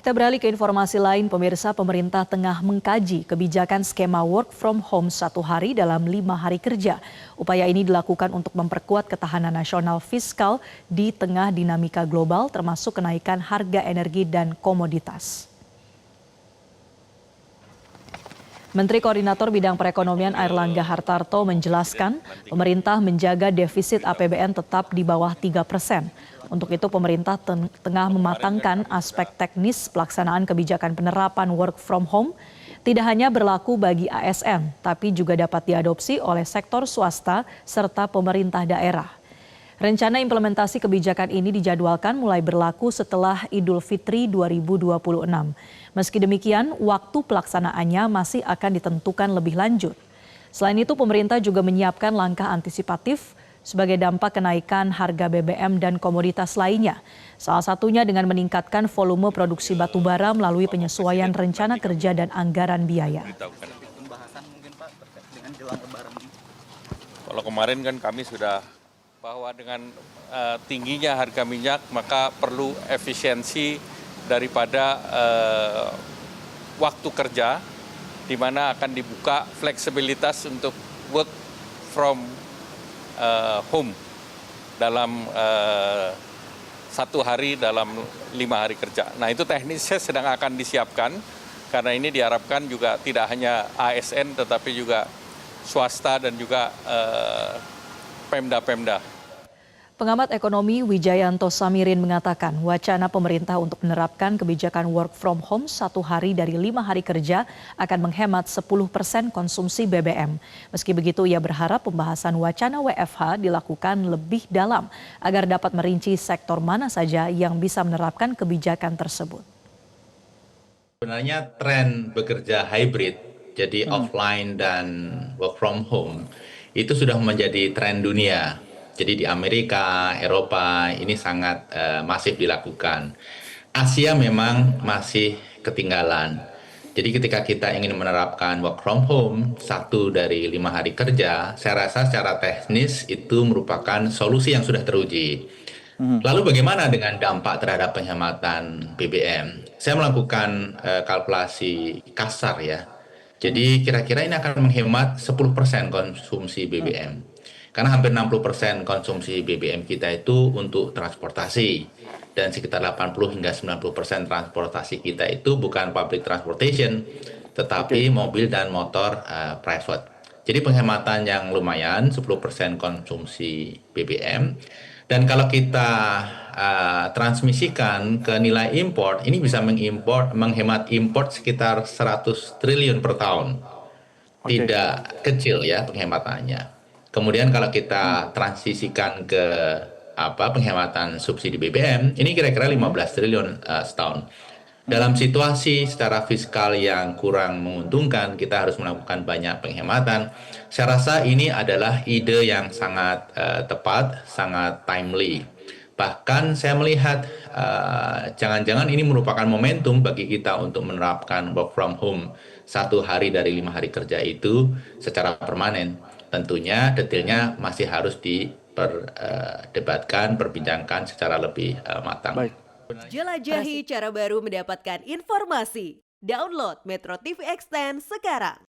Kita beralih ke informasi lain, pemirsa. Pemerintah tengah mengkaji kebijakan skema work from home 1 hari dalam 5 hari kerja. Upaya ini dilakukan untuk memperkuat ketahanan nasional fiskal di tengah dinamika global termasuk kenaikan harga energi dan komoditas. Menteri Koordinator Bidang Perekonomian Airlangga Hartarto menjelaskan pemerintah menjaga defisit APBN tetap di bawah 3%. Untuk itu pemerintah tengah mematangkan aspek teknis pelaksanaan kebijakan penerapan work from home tidak hanya berlaku bagi ASN, tapi juga dapat diadopsi oleh sektor swasta serta pemerintah daerah. Rencana implementasi kebijakan ini dijadwalkan mulai berlaku setelah Idul Fitri 2026. Meski demikian, waktu pelaksanaannya masih akan ditentukan lebih lanjut. Selain itu, pemerintah juga menyiapkan langkah antisipatif sebagai dampak kenaikan harga BBM dan komoditas lainnya. Salah satunya dengan meningkatkan volume produksi batubara melalui penyesuaian rencana kerja dan anggaran biaya. Kalau kemarin kan kami sudah bahwa dengan tingginya harga minyak maka perlu efisiensi daripada waktu kerja di mana akan dibuka fleksibilitas untuk work from home dalam 1 hari dalam 5 hari kerja. Nah itu teknisnya sedang akan disiapkan karena ini diharapkan juga tidak hanya ASN tetapi juga swasta dan juga Pemda-Pemda. Pengamat ekonomi Wijayanto Samirin mengatakan wacana pemerintah untuk menerapkan kebijakan work from home 1 hari dari 5 hari kerja akan menghemat 10% konsumsi BBM. Meski begitu ia berharap pembahasan wacana WFH dilakukan lebih dalam agar dapat merinci sektor mana saja yang bisa menerapkan kebijakan tersebut. Sebenarnya tren bekerja hybrid, jadi offline dan work from home, itu sudah menjadi tren dunia. Jadi di Amerika, Eropa ini sangat masif dilakukan. Asia memang masih ketinggalan. Jadi ketika kita ingin menerapkan work from home 1 dari 5 hari kerja, saya rasa secara teknis itu merupakan solusi yang sudah teruji. Lalu bagaimana dengan dampak terhadap penghematan BBM? Saya melakukan kalkulasi kasar ya. Jadi kira-kira ini akan menghemat 10% konsumsi BBM. Karena hampir 60% konsumsi BBM kita itu untuk transportasi. Dan sekitar 80 hingga 90% transportasi kita itu bukan public transportation, tetapi mobil dan motor private. Jadi penghematan yang lumayan, 10% konsumsi BBM. Dan kalau kita transmisikan ke nilai import, ini bisa menghemat import sekitar 100 triliun per tahun. Tidak kecil ya penghematannya. Kemudian kalau kita transisikan ke penghematan subsidi BBM, ini kira-kira 15 triliun setahun. Dalam situasi secara fiskal yang kurang menguntungkan, kita harus melakukan banyak penghematan. Saya rasa ini adalah ide yang sangat tepat, sangat timely. Bahkan saya melihat jangan-jangan ini merupakan momentum bagi kita untuk menerapkan work from home 1 hari dari 5 hari kerja itu secara permanen. Tentunya detailnya masih harus diperdebatkan, perbincangkan secara lebih matang. Baik. Jelajahi cara baru mendapatkan informasi. Download Metro TV Extend sekarang.